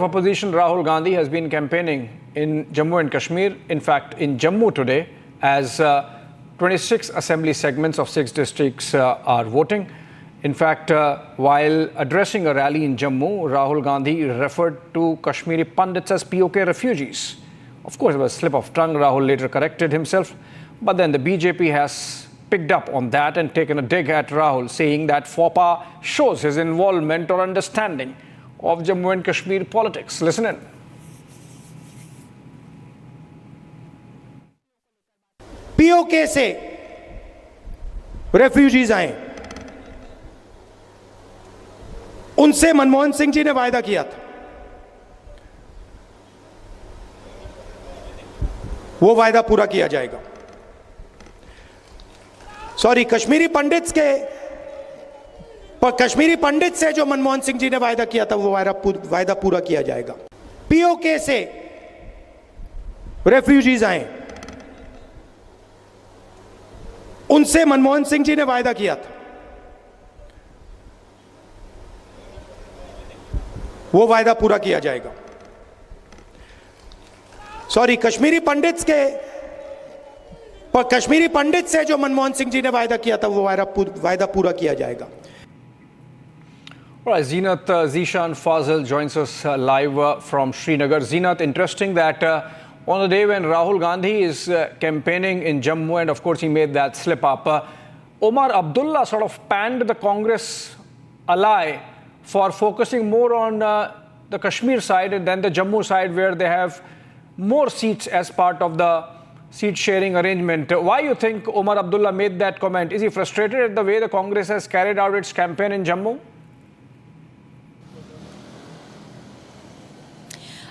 Opposition Rahul Gandhi has been campaigning in Jammu and Kashmir, in fact in Jammu today, as 26 assembly segments of 6 districts are voting. In fact, while addressing a rally in Jammu, Rahul Gandhi referred to Kashmiri Pandits as POK refugees. Of course, it was a slip of tongue. Rahul later corrected himself, but then the BJP has picked up on that and taken a dig at Rahul, saying that FOPA shows his involvement or understanding of Jammu and Kashmir politics. Listen in. PoK से refugees आए, उनसे मनमोहन सिंह जी ने वायदा किया था, वो वायदा पूरा किया जाएगा। सॉरी, कश्मीरी पंडित से जो मनमोहन सिंह जी ने वायदा किया था, वो वायदा पूरा किया जाएगा। पीओके से रेफ्यूजीज आए, उनसे मनमोहन सिंह जी ने वायदा किया था, वो वायदा पूरा किया जाएगा। सॉरी, कश्मीरी पंडित से जो मनमोहन सिंह जी ने वायदा किया था, वो वायदा पूरा किया जाएगा। All right, Zeenat Zishan Fazil joins us live from Srinagar. Zeenat, interesting that on the day when Rahul Gandhi is campaigning in Jammu, and of course he made that slip up, Omar Abdullah sort of panned the Congress ally for focusing more on the Kashmir side than the Jammu side, where they have more seats as part of the seat sharing arrangement. Why you think Omar Abdullah made that comment? Is he frustrated at the way the Congress has carried out its campaign in Jammu?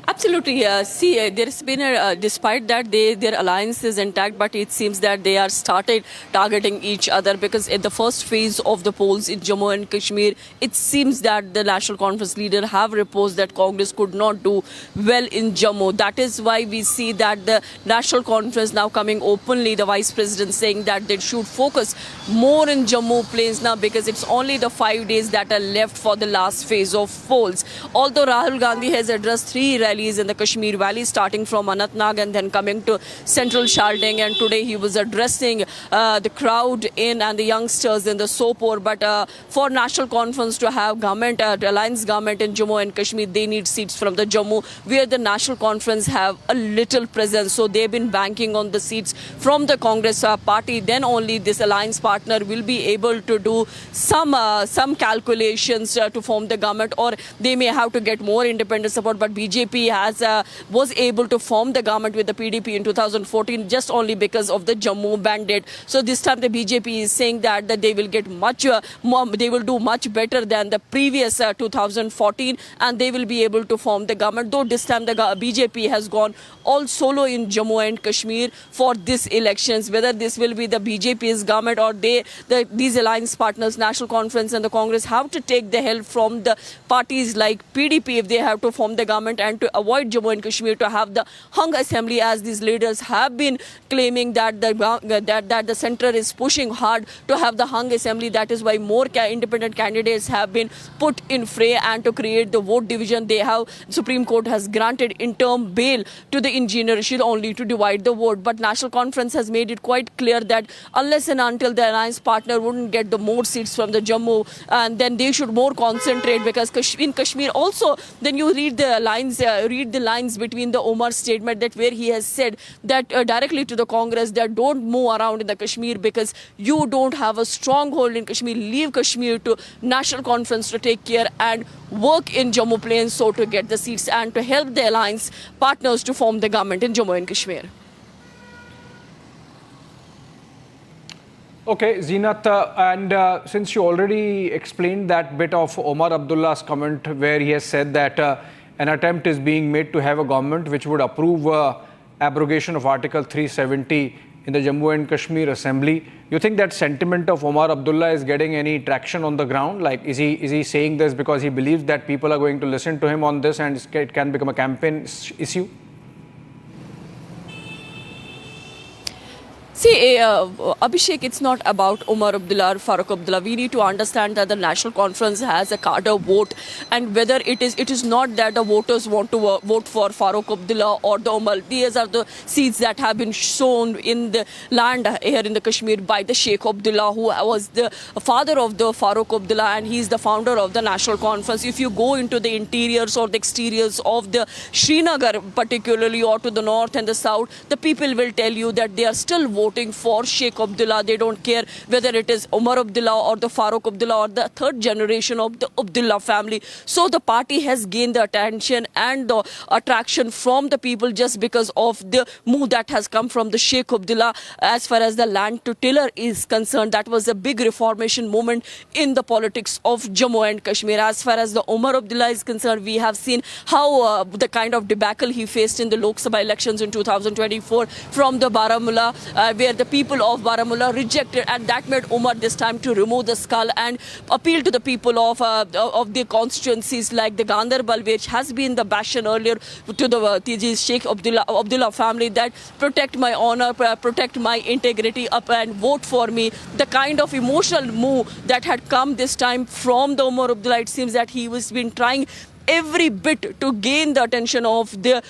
Absolutely. See, there's been despite that their alliance is intact, but it seems that they are started targeting each other, because in the first phase of the polls in Jammu and Kashmir, it seems that the National Conference leader have reposed that Congress could not do well in Jammu. That is why we see that the National Conference now coming openly, the Vice President saying that they should focus more in Jammu plains now, because it's only the 5 days that are left for the last phase of polls. Although Rahul Gandhi has addressed 3 rallies in the Kashmir Valley, starting from Anantnag and then coming to central Shalding, and today he was addressing the crowd and the youngsters in the Sopore. But for National Conference to have government, alliance government in Jammu and Kashmir, they need seats from the Jammu, where the National Conference have a little presence. So they've been banking on the seats from the Congress party. Then only this alliance partner will be able to do some calculations to form the government, or they may have to get more independent support. But BJP was able to form the government with the PDP in 2014 just only because of the Jammu mandate. So this time the BJP is saying that they will get they will do much better than the previous 2014, and they will be able to form the government. Though this time the BJP has gone all solo in Jammu and Kashmir for these elections. Whether this will be the BJP's government or these alliance partners, National Conference and the Congress, have to take the help from the parties like PDP if they have to form the government, and to avoid Jammu and Kashmir to have the hung assembly, as these leaders have been claiming that the center is pushing hard to have the hung assembly. That is why more independent candidates have been put in fray, and to create the vote division, Supreme Court has granted interim bail to the engineer Rashid only to divide the vote. But National Conference has made it quite clear that unless and until the alliance partner wouldn't get the more seats from the Jammu, and then they should more concentrate, because in Kashmir also, then you read the lines between the Omar statement, that where he has said that directly to the Congress, that don't move around in the Kashmir because you don't have a stronghold in Kashmir. Leave Kashmir to National Conference to take care and work in Jammu plains, so to get the seats and to help the alliance partners to form the government in Jammu and Kashmir. Okay, Zeenat, and since you already explained that bit of Omar Abdullah's comment, where he has said that an attempt is being made to have a government which would approve abrogation of Article 370 in the Jammu and Kashmir Assembly, you think that sentiment of Omar Abdullah is getting any traction on the ground? Like, is he saying this because he believes that people are going to listen to him on this and it can become a campaign issue? See, Abhishek, it's not about Umar Abdullah or Farooq Abdullah. We need to understand that the National Conference has a cadre vote, and whether it is not that the voters want to vote for Farooq Abdullah or the Umar. These are the seats that have been sown in the land here in the Kashmir by the Sheikh Abdullah, who was the father of the Farooq Abdullah, and he is the founder of the National Conference. If you go into the interiors or the exteriors of the Srinagar, particularly, or to the north and the south, the people will tell you that they are still voting for Sheikh Abdullah. They don't care whether it is Umar Abdullah or the Farooq Abdullah or the third generation of the Abdullah family. So the party has gained the attention and the attraction from the people just because of the move that has come from the Sheikh Abdullah. As far as the land to tiller is concerned, that was a big reformation movement in the politics of Jammu and Kashmir. As far as the Umar Abdullah is concerned, we have seen how the kind of debacle he faced in the Lok Sabha elections in 2024 from the Baramulla, where the people of Baramulla rejected, and that made Umar this time to remove the skull and appeal to the people of the constituencies like the Gandarbal, which has been the bastion earlier to the Sheikh Abdullah family, that protect my honor, protect my integrity, up and vote for me. The kind of emotional move that had come this time from the Umar Abdullah, it seems that he was been trying every bit to gain the attention of the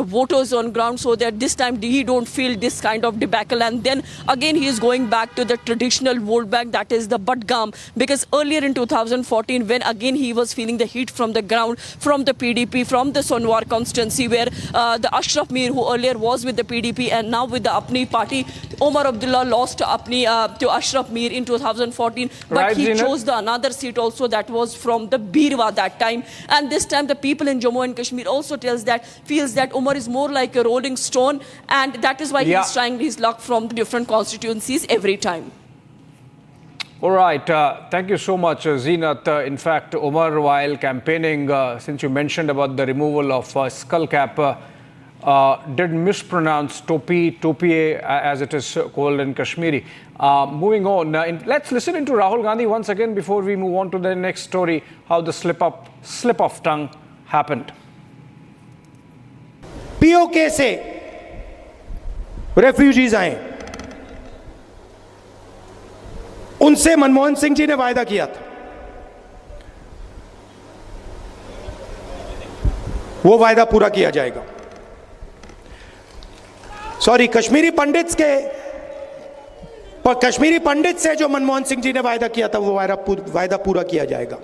voters on ground, so that this time he don't feel this kind of debacle. And then again he is going back to the traditional vote bank, that is the Budgam, because earlier in 2014, when again he was feeling the heat from the ground, from the PDP, from the Sonwar constituency, where the Ashraf Mir, who earlier was with the PDP and now with the Apni party, Umar Abdullah lost to Ashraf Mir in 2014, but right, he Zeenat? chose the another seat also, that was from the Birwa that time. And this time the people in Jammu and Kashmir also feels that Umar is more like a rolling stone, and that is why he's trying his luck from different constituencies every time. All right. Thank you so much, Zeenat. In fact, Umar, while campaigning, since you mentioned about the removal of skull cap, did mispronounce topiye, as it is called in Kashmiri. Moving on, let's listen into Rahul Gandhi once again before we move on to the next story, how the slip of tongue happened. PoK से refugees आए, उनसे मनमोहन सिंह जी ने वायदा किया था, वो वायदा पूरा किया जाएगा. सॉरी, कश्मीरी पंडित से जो मनमोहन सिंह जी ने वायदा किया था, वो वायदा पूरा किया जाएगा.